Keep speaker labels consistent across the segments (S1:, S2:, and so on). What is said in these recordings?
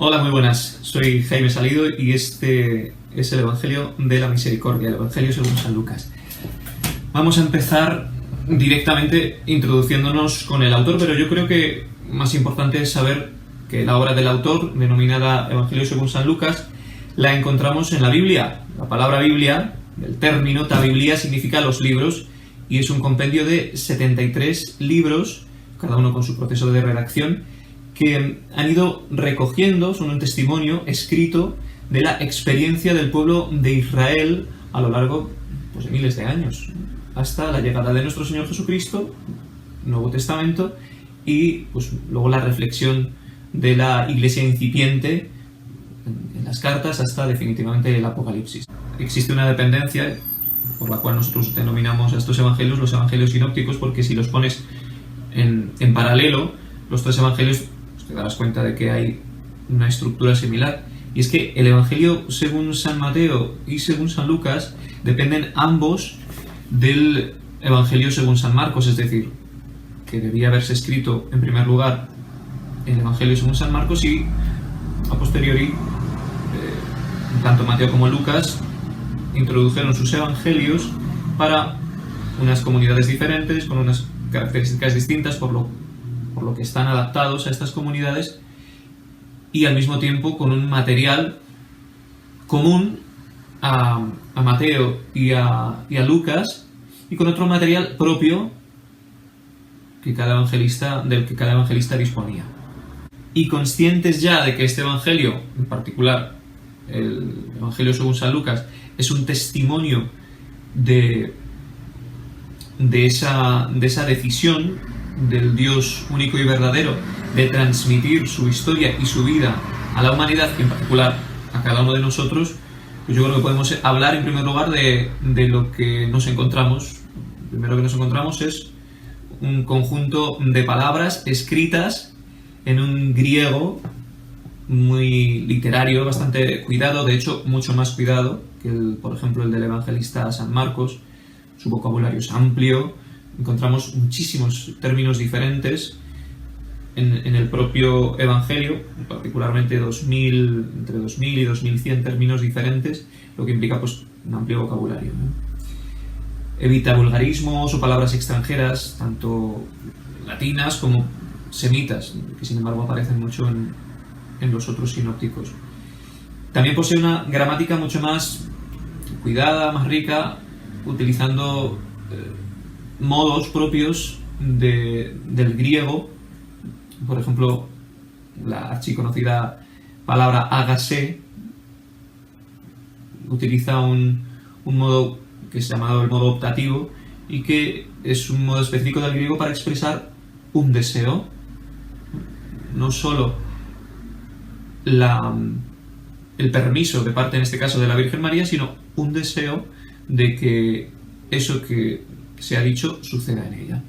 S1: Hola, muy buenas. Soy Jaime Salido y este es el Evangelio de la Misericordia, el Evangelio según San Lucas. Vamos a empezar directamente introduciéndonos con el autor, pero yo creo que más importante es saber que la obra del autor, denominada Evangelio según San Lucas, la encontramos en la Biblia. La palabra Biblia, el término ta Biblia, significa los libros y es un compendio de 73 libros, cada uno con su proceso de redacción, que han ido recogiendo, son un testimonio escrito de la experiencia del pueblo de Israel a lo largo de miles de años, hasta la llegada de nuestro Señor Jesucristo, Nuevo Testamento, y luego la reflexión de la Iglesia incipiente en las cartas hasta definitivamente el Apocalipsis. Existe una dependencia por la cual nosotros denominamos a estos evangelios los evangelios sinópticos, porque si los pones en paralelo, los tres evangelios, te darás cuenta de que hay una estructura similar. Y es que el Evangelio según San Mateo y según San Lucas dependen ambos del Evangelio según San Marcos, es decir, que debía haberse escrito en primer lugar el Evangelio según San Marcos y a posteriori tanto Mateo como Lucas introdujeron sus evangelios para unas comunidades diferentes, con unas características distintas, por lo que están adaptados a estas comunidades, y al mismo tiempo con un material común a Mateo y a Lucas, y con otro material propio del que cada evangelista disponía. Y conscientes ya de que este evangelio, en particular el Evangelio según San Lucas, es un testimonio de esa decisión del Dios único y verdadero de transmitir su historia y su vida a la humanidad, y en particular a cada uno de nosotros, pues yo creo que podemos hablar en primer lugar de lo que nos encontramos. Lo primero que nos encontramos es un conjunto de palabras escritas en un griego muy literario, bastante cuidado, de hecho mucho más cuidado que por ejemplo el del evangelista San Marcos. Su vocabulario es amplio, encontramos muchísimos términos diferentes en el propio Evangelio, particularmente entre 2000 y 2100 términos diferentes, lo que implica un amplio vocabulario, ¿no? Evita vulgarismos o palabras extranjeras, tanto latinas como semitas, que sin embargo aparecen mucho en los otros sinópticos. También posee una gramática mucho más cuidada, más rica, utilizando modos propios del griego. Por ejemplo, la archiconocida palabra hágase utiliza un modo que es llamado el modo optativo, y que es un modo específico del griego para expresar un deseo, no solo el permiso de parte, en este caso, de la Virgen María, sino un deseo de que eso que se ha dicho suceda en ella.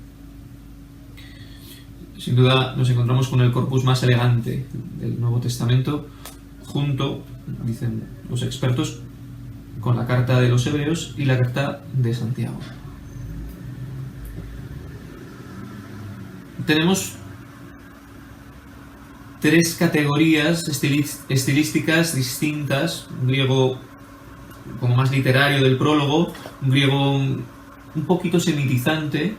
S1: Sin duda nos encontramos con el corpus más elegante del Nuevo Testamento, junto, dicen los expertos, con la carta de los Hebreos y la carta de Santiago. Tenemos tres categorías estilísticas distintas: un griego como más literario del prólogo, un griego un poquito semitizante,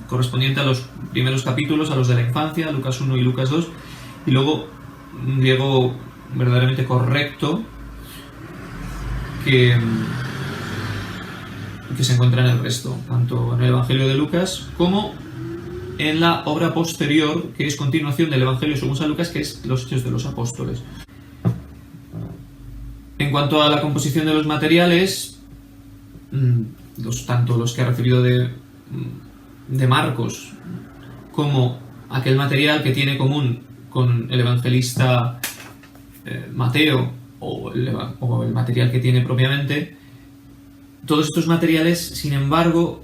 S1: correspondiente a los primeros capítulos, a los de la infancia, Lucas 1 y Lucas 2, y luego un griego verdaderamente correcto que se encuentra en el resto, tanto en el Evangelio de Lucas como en la obra posterior, que es continuación del Evangelio según San Lucas, que es los Hechos de los Apóstoles. En cuanto a la composición de los materiales, tanto los que ha recibido de Marcos como aquel material que tiene común con el evangelista Mateo o el material que tiene propiamente, todos estos materiales, sin embargo,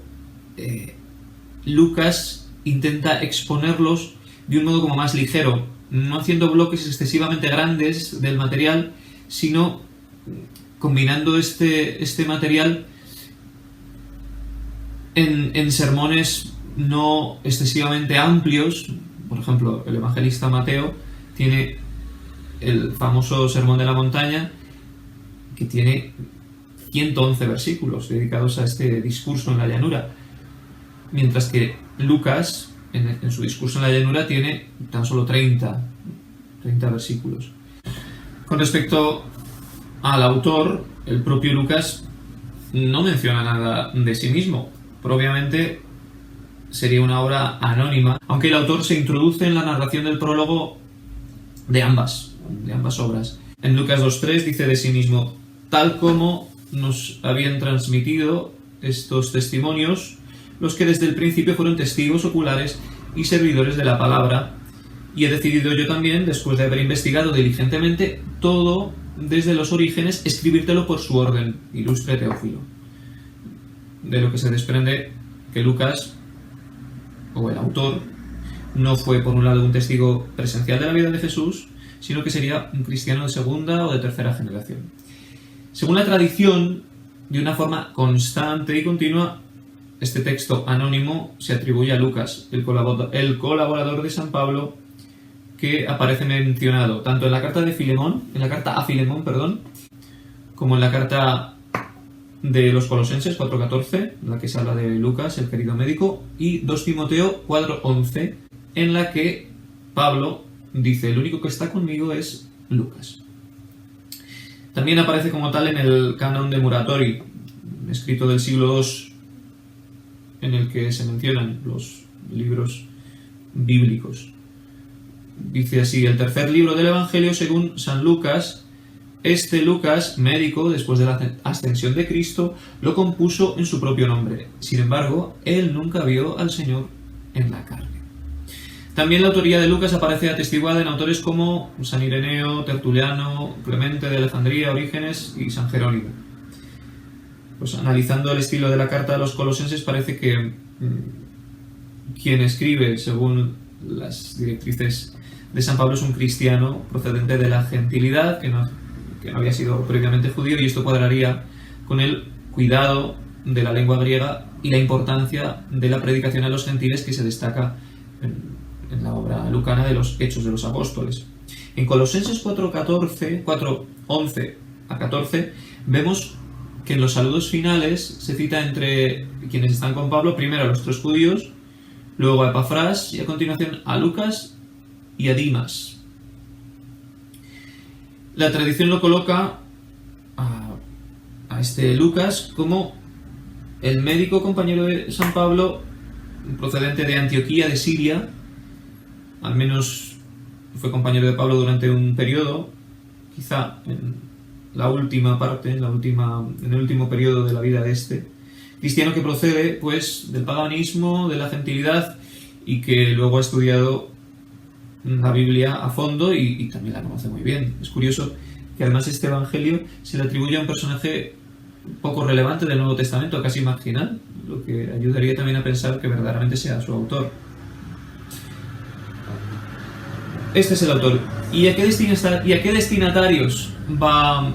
S1: Lucas intenta exponerlos de un modo como más ligero, no haciendo bloques excesivamente grandes del material, sino combinando este material en sermones no excesivamente amplios. Por ejemplo, el evangelista Mateo tiene el famoso Sermón de la Montaña, que tiene 111 versículos dedicados a este discurso en la llanura, mientras que Lucas, en su discurso en la llanura, tiene tan solo 30 versículos. Con respecto al autor, el propio Lucas no menciona nada de sí mismo. Probablemente sería una obra anónima, aunque el autor se introduce en la narración del prólogo de ambas obras. En Lucas 2.3 dice de sí mismo: tal como nos habían transmitido estos testimonios, los que desde el principio fueron testigos oculares y servidores de la palabra, y he decidido yo también, después de haber investigado diligentemente todo desde los orígenes, escribírtelo por su orden, ilustre Teófilo. De lo que se desprende que Lucas, o el autor, no fue por un lado un testigo presencial de la vida de Jesús, sino que sería un cristiano de segunda o de tercera generación. Según la tradición, de una forma constante y continua, este texto anónimo se atribuye a Lucas, el colaborador de San Pablo, que aparece mencionado tanto en la carta a Filemón, como en la carta de los Colosenses 4.14, en la que se habla de Lucas, el querido médico, y 2 Timoteo 4.11, en la que Pablo dice: el único que está conmigo es Lucas. También aparece como tal en el canon de Muratori, escrito del siglo II, en el que se mencionan los libros bíblicos. Dice así: el tercer libro del Evangelio según San Lucas. Este Lucas, médico, después de la ascensión de Cristo, lo compuso en su propio nombre. Sin embargo, él nunca vio al Señor en la carne. También la autoría de Lucas aparece atestiguada en autores como San Ireneo, Tertuliano, Clemente de Alejandría, Orígenes y San Jerónimo. Pues analizando el estilo de la carta a los Colosenses, parece que quien escribe, según las directrices de San Pablo, es un cristiano procedente de la gentilidad, que no había sido previamente judío, y esto cuadraría con el cuidado de la lengua griega y la importancia de la predicación a los gentiles que se destaca en la obra lucana de los Hechos de los Apóstoles. En Colosenses 4.11 a 14 vemos que en los saludos finales se cita entre quienes están con Pablo primero a los 3 judíos, luego a Epafras y a continuación a Lucas y a Dimas. La tradición lo coloca a este Lucas como el médico compañero de San Pablo, procedente de Antioquía de Siria. Al menos fue compañero de Pablo durante un periodo, quizá en la última parte, en el último periodo de la vida de este cristiano, que procede pues del paganismo, de la gentilidad, y que luego ha estudiado la Biblia a fondo y también la conoce muy bien. Es curioso que además este evangelio se le atribuye a un personaje poco relevante del Nuevo Testamento, casi marginal, lo que ayudaría también a pensar que verdaderamente sea su autor. Este es el autor. ¿Y a qué destinatarios va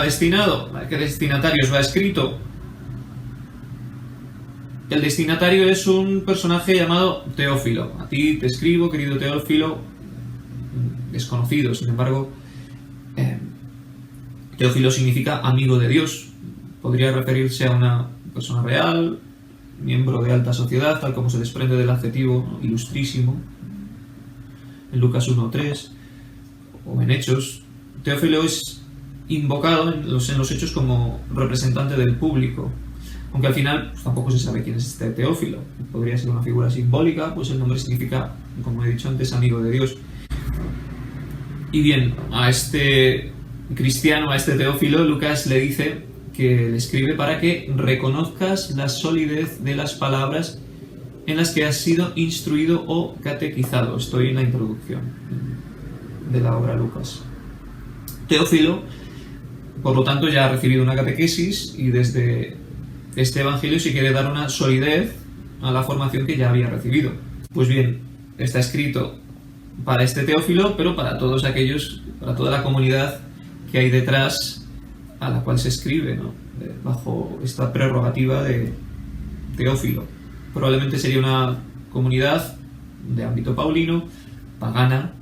S1: destinado? ¿A qué destinatarios va escrito? El destinatario es un personaje llamado Teófilo. A ti te escribo, querido Teófilo, desconocido. Sin embargo, Teófilo significa amigo de Dios. Podría referirse a una persona real, miembro de alta sociedad, tal como se desprende del adjetivo ilustrísimo en Lucas 1.3 o en Hechos. Teófilo es invocado en los Hechos como representante del público, aunque al final pues, tampoco se sabe quién es este Teófilo. Podría ser una figura simbólica, pues el nombre significa, como he dicho antes, amigo de Dios. Y bien, a este cristiano, a este Teófilo, Lucas le dice que le escribe para que reconozcas la solidez de las palabras en las que has sido instruido o catequizado. Estoy en la introducción de la obra Lucas. Teófilo, por lo tanto, ya ha recibido una catequesis y desde este evangelio se quiere dar una solidez a la formación que ya había recibido. Pues bien, está escrito para este Teófilo, pero para todos aquellos, para toda la comunidad que hay detrás a la cual se escribe, ¿no? Bajo esta prerrogativa de Teófilo. Probablemente sería una comunidad de ámbito paulino, pagana,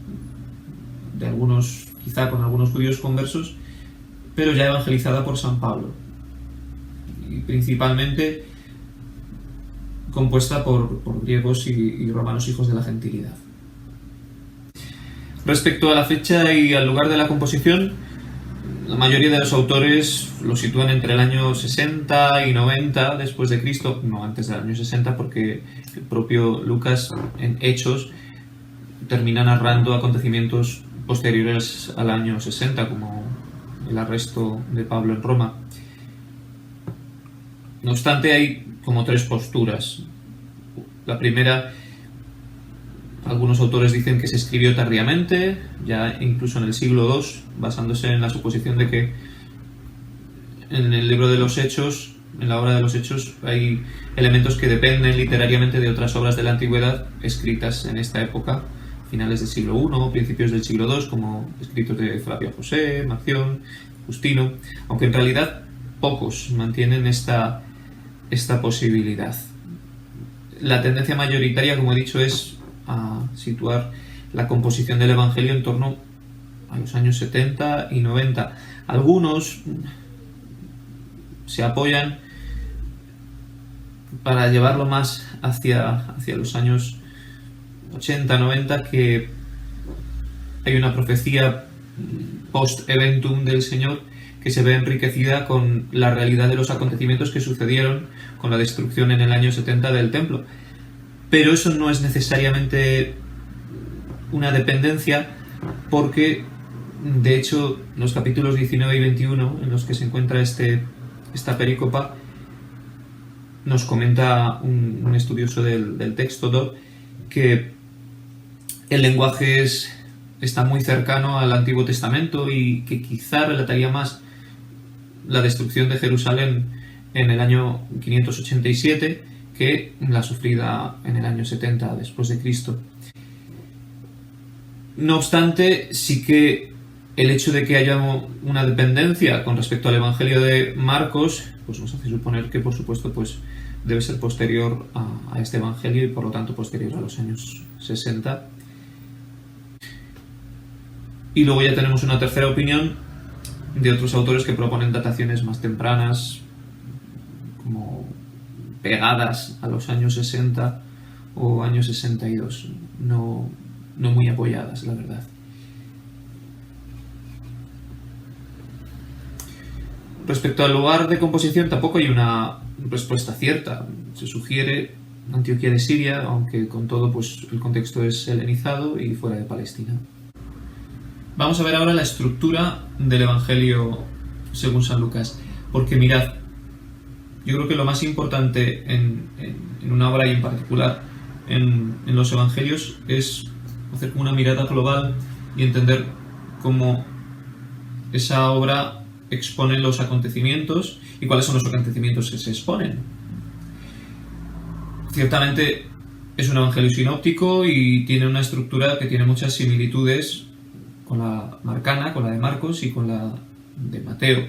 S1: de algunos, quizá con algunos judíos conversos, pero ya evangelizada por San Pablo, y principalmente compuesta por griegos y romanos hijos de la gentilidad. Respecto a la fecha y al lugar de la composición, la mayoría de los autores lo sitúan entre el año 60 y 90 después de Cristo, no antes del año 60, porque el propio Lucas en Hechos termina narrando acontecimientos posteriores al año 60, como el arresto de Pablo en Roma. No obstante, hay como tres posturas. La primera, algunos autores dicen que se escribió tardíamente, ya incluso en el siglo II, basándose en la suposición de que en el libro de los Hechos, en la obra de los Hechos, hay elementos que dependen literariamente de otras obras de la antigüedad escritas en esta época, finales del siglo I, principios del siglo II, como escritos de Flavio José, Marción, Justino, aunque en realidad pocos mantienen esta posibilidad. La tendencia mayoritaria, como he dicho, es a situar la composición del Evangelio en torno a los años 70 y 90. Algunos se apoyan para llevarlo más hacia los años 80-90, que hay una profecía post-eventum del Señor que se ve enriquecida con la realidad de los acontecimientos que sucedieron con la destrucción en el año 70 del templo. Pero eso no es necesariamente una dependencia, porque de hecho los capítulos 19 y 21 en los que se encuentra esta perícopa nos comenta un estudioso del texto Dodd que el lenguaje está muy cercano al Antiguo Testamento y que quizá relataría más la destrucción de Jerusalén en el año 587 que la sufrida en el año 70 después de Cristo. No obstante, sí que el hecho de que haya una dependencia con respecto al Evangelio de Marcos, pues nos hace suponer que, por supuesto, pues debe ser posterior a este Evangelio y por lo tanto posterior a los años 60. Y luego ya tenemos una tercera opinión de otros autores que proponen dataciones más tempranas, como pegadas a los años 60 o años 62, no muy apoyadas, la verdad. Respecto al lugar de composición, tampoco hay una respuesta cierta. Se sugiere Antioquía de Siria, aunque con todo pues el contexto es helenizado y fuera de Palestina. Vamos a ver ahora la estructura del Evangelio según San Lucas, porque mirad, yo creo que lo más importante en una obra y en particular en los Evangelios es hacer una mirada global y entender cómo esa obra expone los acontecimientos y cuáles son los acontecimientos que se exponen. Ciertamente es un evangelio sinóptico y tiene una estructura que tiene muchas similitudes con la marcana, con la de Marcos y con la de Mateo.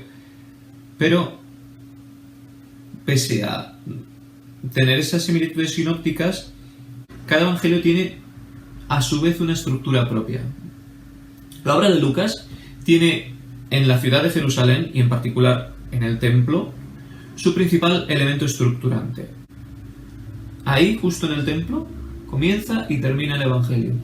S1: Pero, pese a tener esas similitudes sinópticas, cada evangelio tiene a su vez una estructura propia. La obra de Lucas tiene en la ciudad de Jerusalén, y en particular en el templo, su principal elemento estructurante. Ahí, justo en el templo, comienza y termina el Evangelio.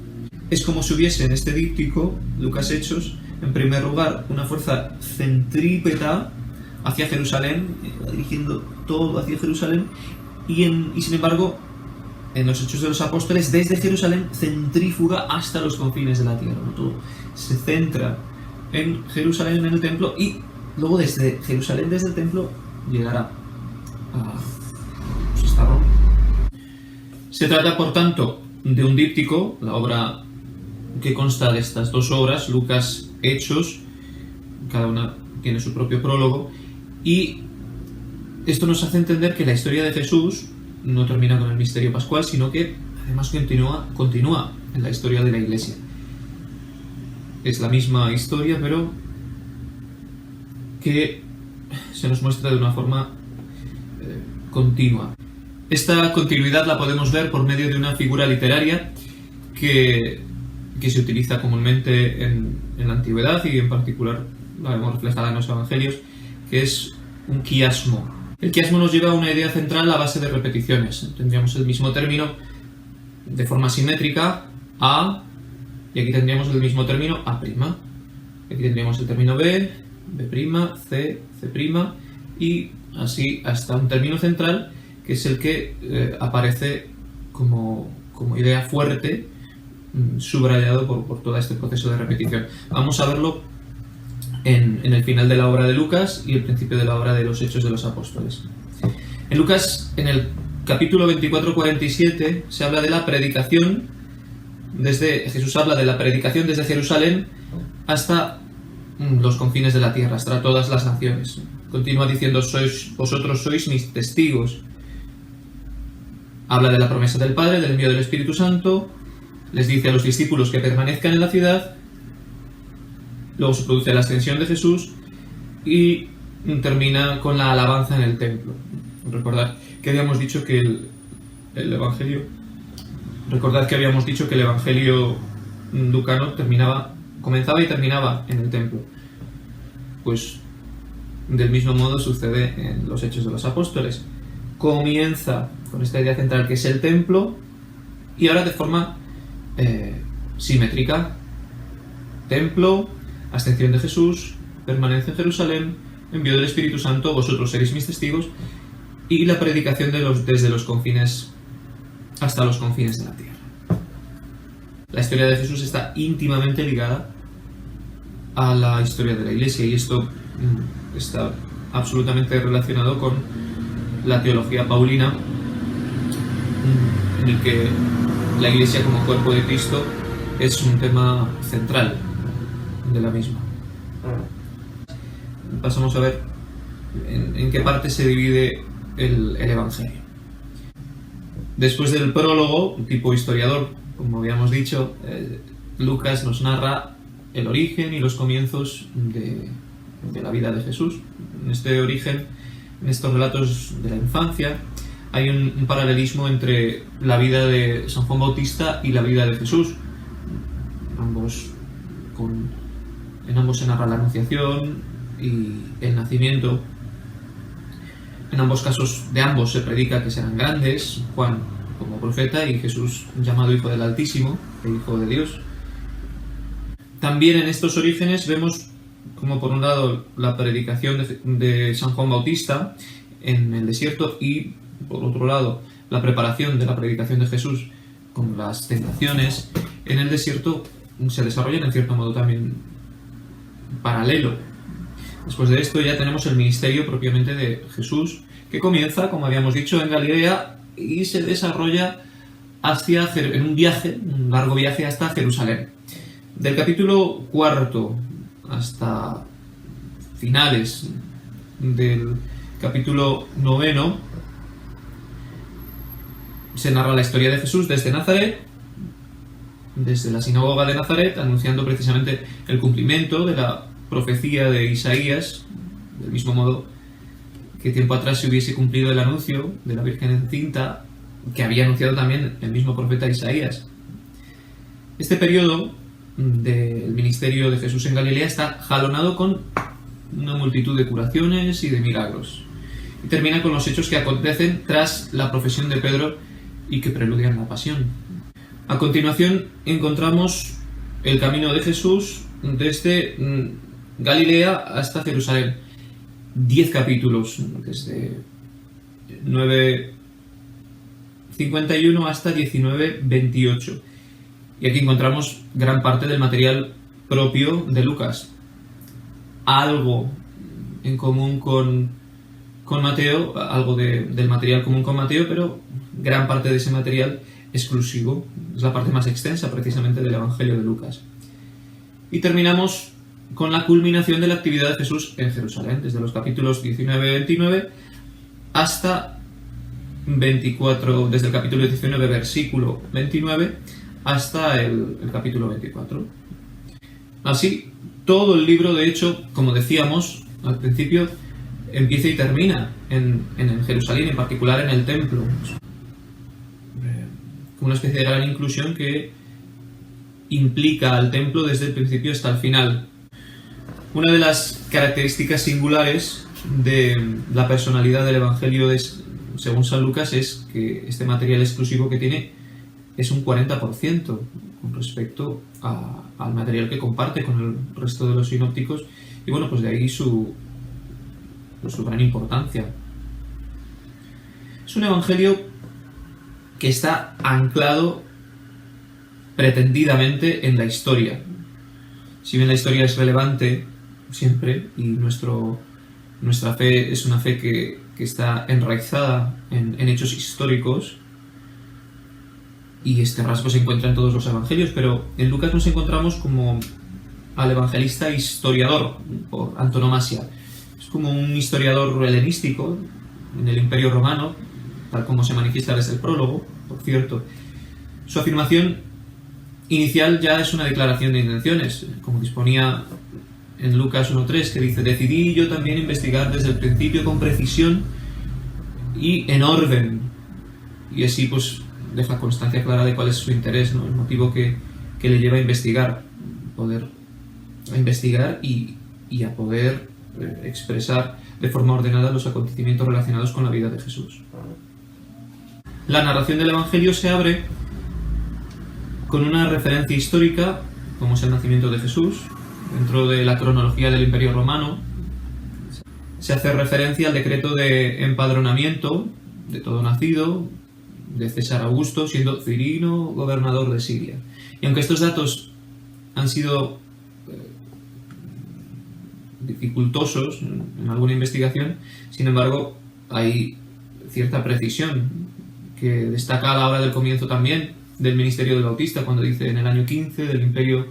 S1: Es como si hubiese en este díptico, Lucas Hechos, en primer lugar, una fuerza centrípeta hacia Jerusalén, dirigiendo todo hacia Jerusalén, y sin embargo, en los Hechos de los Apóstoles, desde Jerusalén, centrífuga hasta los confines de la tierra. Todo se centra en Jerusalén, en el templo, y luego desde Jerusalén, desde el templo, llegará hasta Roma. Se trata, por tanto, de un díptico, la obra que consta de estas dos obras, Lucas, Hechos, cada una tiene su propio prólogo, y esto nos hace entender que la historia de Jesús no termina con el misterio pascual, sino que además continúa en la historia de la Iglesia. Es la misma historia, pero que se nos muestra de una forma continua. Esta continuidad la podemos ver por medio de una figura literaria que que se utiliza comúnmente en la antigüedad y en particular la vemos reflejada en los evangelios, que es un quiasmo. El quiasmo nos lleva a una idea central a base de repeticiones. Tendríamos el mismo término de forma simétrica, A, y aquí tendríamos el mismo término A'. Aquí tendríamos el término B, B', C, C', y así hasta un término central, que es el que aparece como idea fuerte, subrayado por todo este proceso de repetición. Vamos a verlo en el final de la obra de Lucas y el principio de la obra de los Hechos de los Apóstoles. En Lucas, en el capítulo 24-47, se habla de la predicación Jesús habla de la predicación desde Jerusalén hasta los confines de la tierra, hasta todas las naciones. Continúa diciendo: vosotros sois mis testigos. Habla de la promesa del Padre, del envío del Espíritu Santo, les dice a los discípulos que permanezcan en la ciudad, luego se produce la ascensión de Jesús y termina con la alabanza en el templo. Recordad que habíamos dicho que el Evangelio lucano comenzaba y terminaba en el templo. Pues del mismo modo sucede en los Hechos de los Apóstoles. Comienza con esta idea central que es el templo y ahora de forma simétrica: templo, ascensión de Jesús, permanencia en Jerusalén, envío del Espíritu Santo, vosotros seréis mis testigos, y la predicación desde los confines hasta los confines de la tierra. La historia de Jesús está íntimamente ligada a la historia de la Iglesia, y esto está absolutamente relacionado con la teología paulina, en el que la Iglesia como cuerpo de Cristo es un tema central de la misma. Pasamos a ver en qué parte se divide el Evangelio. Después del prólogo, tipo historiador, como habíamos dicho, Lucas nos narra el origen y los comienzos de la vida de Jesús. En este origen, en estos relatos de la infancia, hay un paralelismo entre la vida de San Juan Bautista y la vida de Jesús. En ambos se narra la anunciación y el nacimiento. En ambos casos, de ambos se predica que serán grandes: Juan como profeta y Jesús llamado Hijo del Altísimo, el Hijo de Dios. También en estos orígenes vemos como, por un lado, la predicación de San Juan Bautista en el desierto y, por otro lado, la preparación de la predicación de Jesús con las tentaciones en el desierto se desarrollan en cierto modo también paralelo. Después de esto ya tenemos el ministerio propiamente de Jesús, que comienza, como habíamos dicho, en Galilea y se desarrolla en un largo viaje hasta Jerusalén. Del capítulo 4 hasta finales del capítulo 9 se narra la historia de Jesús desde Nazaret, desde la sinagoga de Nazaret, anunciando precisamente el cumplimiento de la profecía de Isaías, del mismo modo que tiempo atrás se hubiese cumplido el anuncio de la Virgen encinta que había anunciado también el mismo profeta Isaías. Este periodo del ministerio de Jesús en Galilea está jalonado con una multitud de curaciones y de milagros, y termina con los hechos que acontecen tras la profesión de Pedro y que preludian la pasión. A continuación encontramos el camino de Jesús desde Galilea hasta Jerusalén. 10 capítulos, desde 9:51 hasta 19:28. Y aquí encontramos gran parte del material propio de Lucas. Algo en común con Mateo, algo del material común con Mateo, pero gran parte de ese material exclusivo. Es la parte más extensa precisamente del Evangelio de Lucas. Y terminamos con la culminación de la actividad de Jesús en Jerusalén, desde los capítulos 19-29 hasta 24, desde el capítulo 19, versículo 29, hasta el capítulo 24. Así, todo el libro, de hecho, como decíamos al principio, empieza y termina en Jerusalén, en particular en el templo. Una especie de gran inclusión que implica al templo desde el principio hasta el final. Una de las características singulares de la personalidad del Evangelio según San Lucas es que este material exclusivo que tiene es un 40% con respecto al material que comparte con el resto de los sinópticos, y bueno, pues de ahí su gran importancia. Es un Evangelio que está anclado pretendidamente en la historia. Si bien la historia es relevante siempre y nuestra fe es una fe que está enraizada en hechos históricos, y este rasgo se encuentra en todos los evangelios, pero en Lucas nos encontramos como al evangelista historiador por antonomasia. Es como un historiador helenístico en el Imperio Romano, tal como se manifiesta desde el prólogo, por cierto. Su afirmación inicial ya es una declaración de intenciones, como disponía en Lucas 1.3, que dice: decidí yo también investigar desde el principio con precisión y en orden. Y así pues deja constancia clara de cuál es su interés, ¿no? El motivo que le lleva a investigar, y a poder expresar de forma ordenada los acontecimientos relacionados con la vida de Jesús. La narración del Evangelio se abre con una referencia histórica, como es el nacimiento de Jesús. Dentro de la cronología del Imperio Romano se hace referencia al decreto de empadronamiento de todo nacido de César Augusto, siendo Cirino gobernador de Siria. Y aunque estos datos han sido dificultosos en alguna investigación, sin embargo hay cierta precisión que destaca a la hora del comienzo también del ministerio del Bautista, cuando dice: en el año 15 del imperio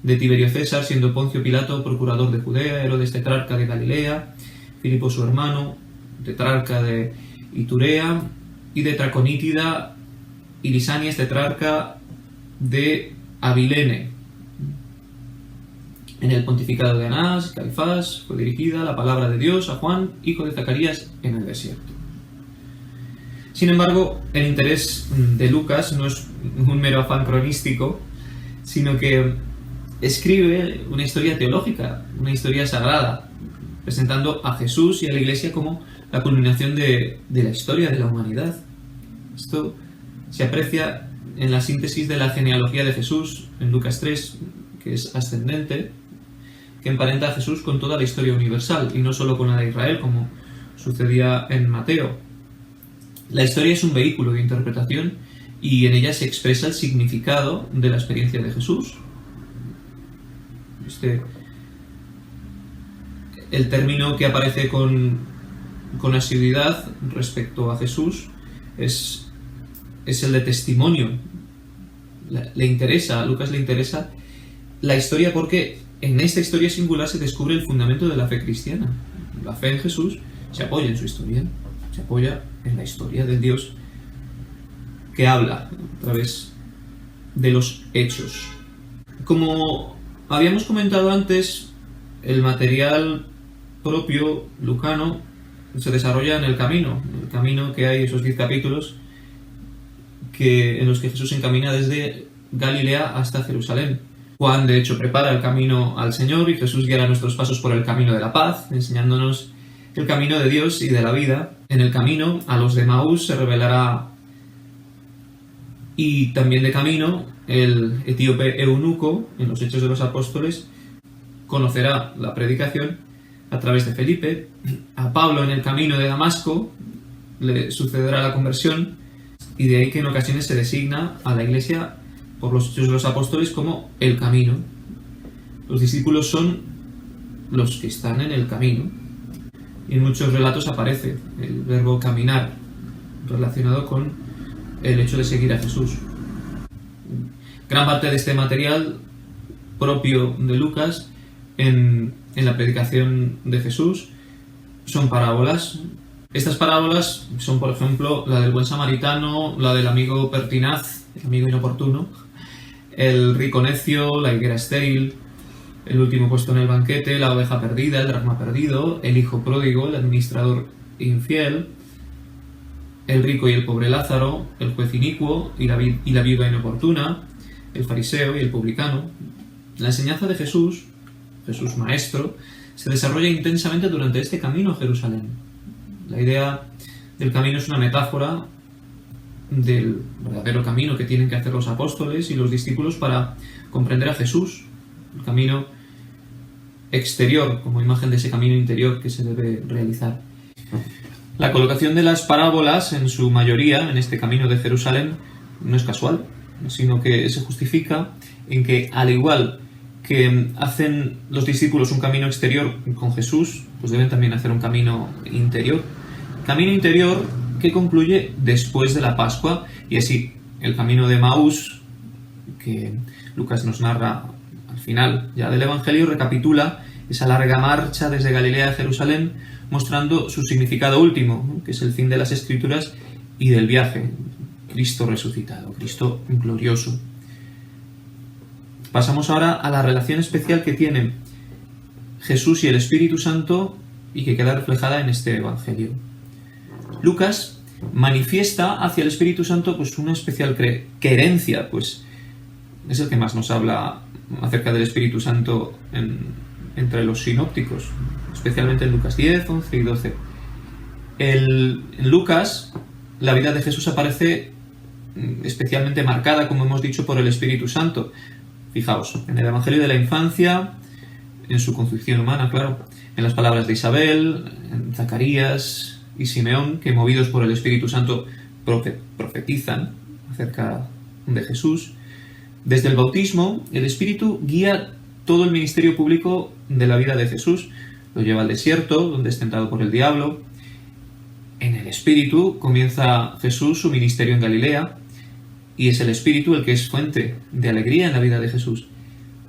S1: de Tiberio César, siendo Poncio Pilato procurador de Judea, Herodes tetrarca de Galilea, Filipo su hermano, tetrarca de Iturea, y de Traconítida, y Lisanias, tetrarca de Abilene. En el pontificado de Anás, Caifás, fue dirigida la palabra de Dios a Juan, hijo de Zacarías, en el desierto. Sin embargo, el interés de Lucas no es un mero afán cronístico, sino que escribe una historia teológica, una historia sagrada, presentando a Jesús y a la Iglesia como la culminación de la historia de la humanidad. Esto se aprecia en la síntesis de la genealogía de Jesús en Lucas 3, que es ascendente, que emparenta a Jesús con toda la historia universal y no solo con la de Israel, como sucedía en Mateo. La historia es un vehículo de interpretación y en ella se expresa el significado de la experiencia de Jesús. El término que aparece con asiduidad respecto a Jesús es el de testimonio. A Lucas le interesa la historia porque en esta historia singular se descubre el fundamento de la fe cristiana. La fe en Jesús se apoya en su historia, se apoya en la historia del Dios que habla a través de los hechos. Como habíamos comentado antes, el material propio lucano se desarrolla en el camino que hay, esos 10 capítulos en los que Jesús se encamina desde Galilea hasta Jerusalén. Juan, de hecho, prepara el camino al Señor y Jesús guiará nuestros pasos por el camino de la paz, enseñándonos el camino de Dios y de la vida. En el camino a los de Maús se revelará, y también de camino el etíope eunuco, en los Hechos de los Apóstoles, conocerá la predicación a través de Felipe. A Pablo en el camino de Damasco le sucederá la conversión, y de ahí que en ocasiones se designa a la Iglesia por los Hechos de los Apóstoles como el camino. Los discípulos son los que están en el camino, y en muchos relatos aparece el verbo caminar relacionado con el hecho de seguir a Jesús. Gran parte de este material propio de Lucas en la predicación de Jesús son parábolas. Estas parábolas son, por ejemplo, la del buen samaritano, la del amigo pertinaz, el amigo inoportuno, el rico necio, la higuera estéril, el último puesto en el banquete, la oveja perdida, el dracma perdido, el hijo pródigo, el administrador infiel, el rico y el pobre Lázaro, el juez inicuo y la viuda inoportuna, el fariseo y el publicano, la enseñanza de Jesús, Jesús Maestro, se desarrolla intensamente durante este camino a Jerusalén. La idea del camino es una metáfora del verdadero camino que tienen que hacer los apóstoles y los discípulos para comprender a Jesús, el camino exterior como imagen de ese camino interior que se debe realizar. La colocación de las parábolas, en su mayoría, en este camino de Jerusalén, no es casual, sino que se justifica en que, al igual que hacen los discípulos un camino exterior con Jesús, pues deben también hacer un camino interior. Camino interior que concluye después de la Pascua, y así el camino de Emaús, que Lucas nos narra al final ya del Evangelio, recapitula esa larga marcha desde Galilea a Jerusalén, mostrando su significado último, que es el fin de las Escrituras y del viaje, Cristo resucitado, Cristo glorioso. Pasamos ahora a la relación especial que tienen Jesús y el Espíritu Santo y que queda reflejada en este Evangelio. Lucas manifiesta hacia el Espíritu Santo pues una especial querencia, pues es el que más nos habla acerca del Espíritu Santo entre los sinópticos, especialmente en Lucas 10, 11 y 12. En Lucas, la vida de Jesús aparece especialmente marcada, como hemos dicho, por el Espíritu Santo. Fijaos, en el Evangelio de la infancia, en su concepción humana, claro, en las palabras de Isabel, en Zacarías y Simeón, que movidos por el Espíritu Santo profetizan acerca de Jesús. Desde el bautismo, el Espíritu guía todo el ministerio público de la vida de Jesús. Lo lleva al desierto, donde es tentado por el diablo. En el Espíritu comienza Jesús su ministerio en Galilea, y es el Espíritu el que es fuente de alegría en la vida de Jesús.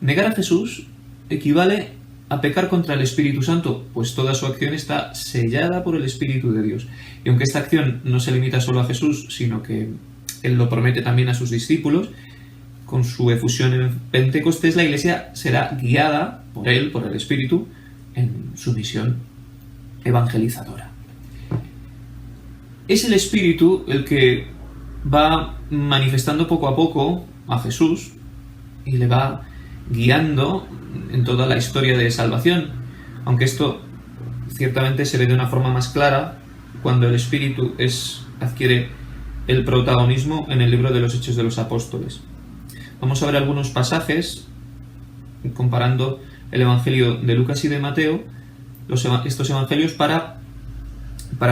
S1: Negar a Jesús equivale a pecar contra el Espíritu Santo, pues toda su acción está sellada por el Espíritu de Dios. Y aunque esta acción no se limita solo a Jesús, sino que Él lo promete también a sus discípulos, con su efusión en Pentecostés, la Iglesia será guiada por Él, por el Espíritu, en su misión evangelizadora. Es el Espíritu el que va manifestando poco a poco a Jesús y le va guiando en toda la historia de salvación, aunque esto ciertamente se ve de una forma más clara cuando el Espíritu adquiere el protagonismo en el libro de los Hechos de los Apóstoles. Vamos a ver algunos pasajes comparando el Evangelio de Lucas y de Mateo, estos evangelios, para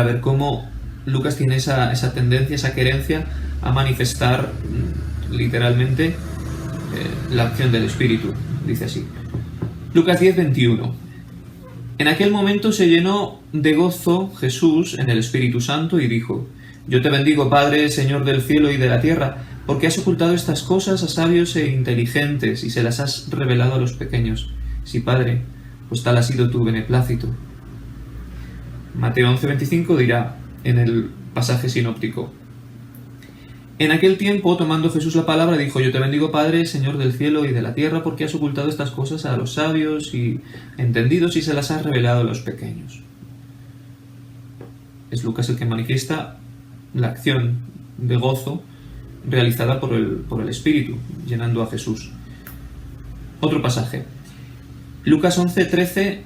S1: ver cómo Lucas tiene esa tendencia, esa querencia a manifestar literalmente la acción del Espíritu. Dice así. Lucas 10, 21. En aquel momento se llenó de gozo Jesús en el Espíritu Santo y dijo: Yo te bendigo, Padre, Señor del cielo y de la tierra, porque has ocultado estas cosas a sabios e inteligentes y se las has revelado a los pequeños. Sí, Padre, pues tal ha sido tu beneplácito. Mateo 11:25 dirá en el pasaje sinóptico: En aquel tiempo, tomando Jesús la palabra, dijo: Yo te bendigo, Padre, Señor del cielo y de la tierra, porque has ocultado estas cosas a los sabios y entendidos y se las has revelado a los pequeños. Es Lucas el que manifiesta la acción de gozo realizada por el Espíritu, llenando a Jesús. Otro pasaje. Lucas 11:13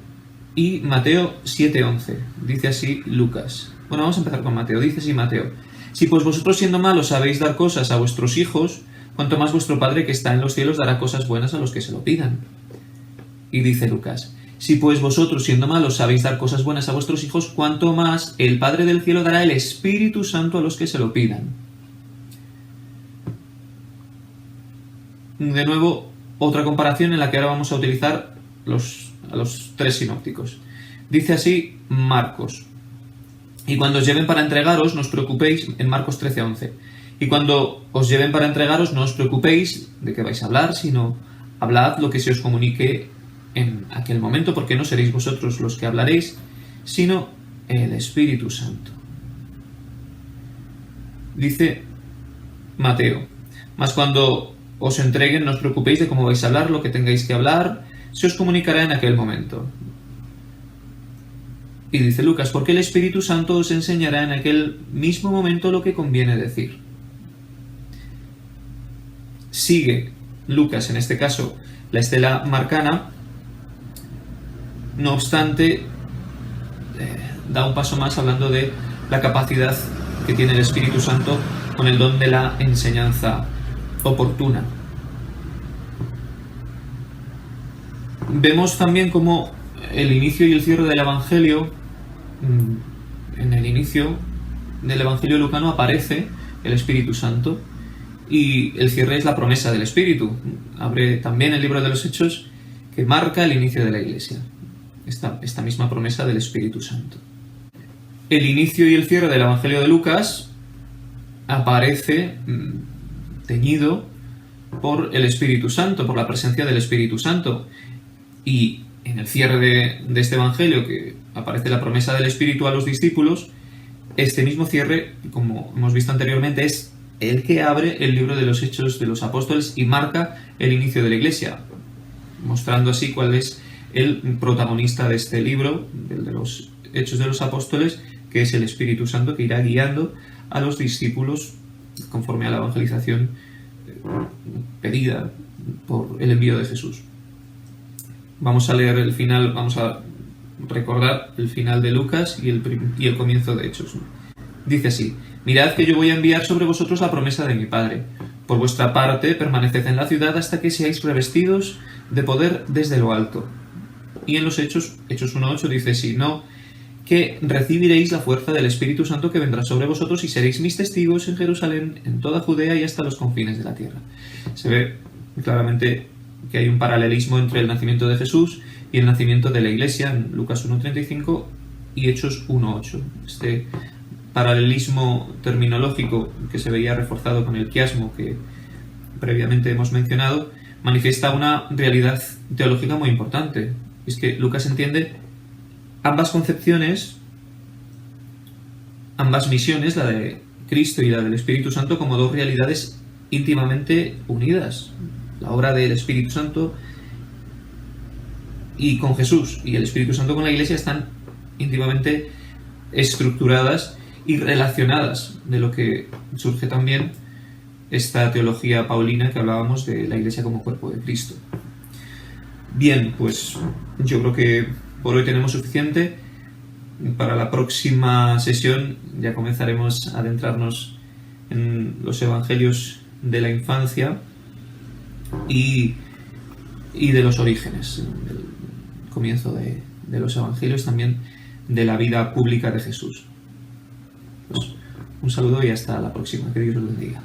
S1: y Mateo 7:11. Dice así Lucas. Bueno, vamos a empezar con Mateo. Dice así Mateo: Si pues vosotros siendo malos sabéis dar cosas a vuestros hijos, cuanto más vuestro Padre que está en los cielos dará cosas buenas a los que se lo pidan. Y dice Lucas: Si pues vosotros siendo malos sabéis dar cosas buenas a vuestros hijos, cuanto más el Padre del cielo dará el Espíritu Santo a los que se lo pidan. De nuevo, otra comparación en la que ahora vamos a utilizar a los tres sinópticos. Dice así Marcos: Y cuando os lleven para entregaros, no os preocupéis, en Marcos 13:11. Y cuando os lleven para entregaros, no os preocupéis de qué vais a hablar, sino hablad lo que se os comunique en aquel momento, porque no seréis vosotros los que hablaréis, sino el Espíritu Santo. Dice Mateo: Mas cuando os entreguen, no os preocupéis de cómo vais a hablar, lo que tengáis que hablar se os comunicará en aquel momento. Y dice Lucas: Porque el Espíritu Santo os enseñará en aquel mismo momento lo que conviene decir. Sigue Lucas, en este caso, la estela marcana. No obstante, da un paso más hablando de la capacidad que tiene el Espíritu Santo con el don de la enseñanza oportuna. Vemos también cómo el inicio y el cierre del Evangelio, en el inicio del Evangelio lucano aparece el Espíritu Santo y el cierre es la promesa del Espíritu. Abre también el libro de los Hechos que marca el inicio de la Iglesia, esta misma promesa del Espíritu Santo. El inicio y el cierre del Evangelio de Lucas aparece teñido por el Espíritu Santo, por la presencia del Espíritu Santo. Y en el cierre de este Evangelio, que aparece la promesa del Espíritu a los discípulos, este mismo cierre, como hemos visto anteriormente, es el que abre el libro de los Hechos de los Apóstoles y marca el inicio de la Iglesia, mostrando así cuál es el protagonista de este libro, el de los Hechos de los Apóstoles, que es el Espíritu Santo, que irá guiando a los discípulos conforme a la evangelización pedida por el envío de Jesús. Vamos a leer el final, vamos a recordar el final de Lucas y el comienzo de Hechos. Dice así: mirad que yo voy a enviar sobre vosotros la promesa de mi Padre. Por vuestra parte, permaneced en la ciudad hasta que seáis revestidos de poder desde lo alto. Y en los Hechos 1.8 dice: si no, que recibiréis la fuerza del Espíritu Santo que vendrá sobre vosotros y seréis mis testigos en Jerusalén, en toda Judea y hasta los confines de la tierra. Se ve claramente que hay un paralelismo entre el nacimiento de Jesús y el nacimiento de la Iglesia en Lucas 1.35 y Hechos 1.8. Este paralelismo terminológico que se veía reforzado con el quiasmo que previamente hemos mencionado manifiesta una realidad teológica muy importante. Es que Lucas entiende ambas concepciones, ambas misiones, la de Cristo y la del Espíritu Santo, como dos realidades íntimamente unidas. La obra del Espíritu Santo y con Jesús y el Espíritu Santo con la Iglesia están íntimamente estructuradas y relacionadas, de lo que surge también esta teología paulina que hablábamos de la Iglesia como cuerpo de Cristo. Bien, pues yo creo que por hoy tenemos suficiente. Para la próxima sesión ya comenzaremos a adentrarnos en los evangelios de la infancia y de los orígenes, del comienzo de los evangelios, también de la vida pública de Jesús. Pues, un saludo y hasta la próxima. Que Dios los bendiga.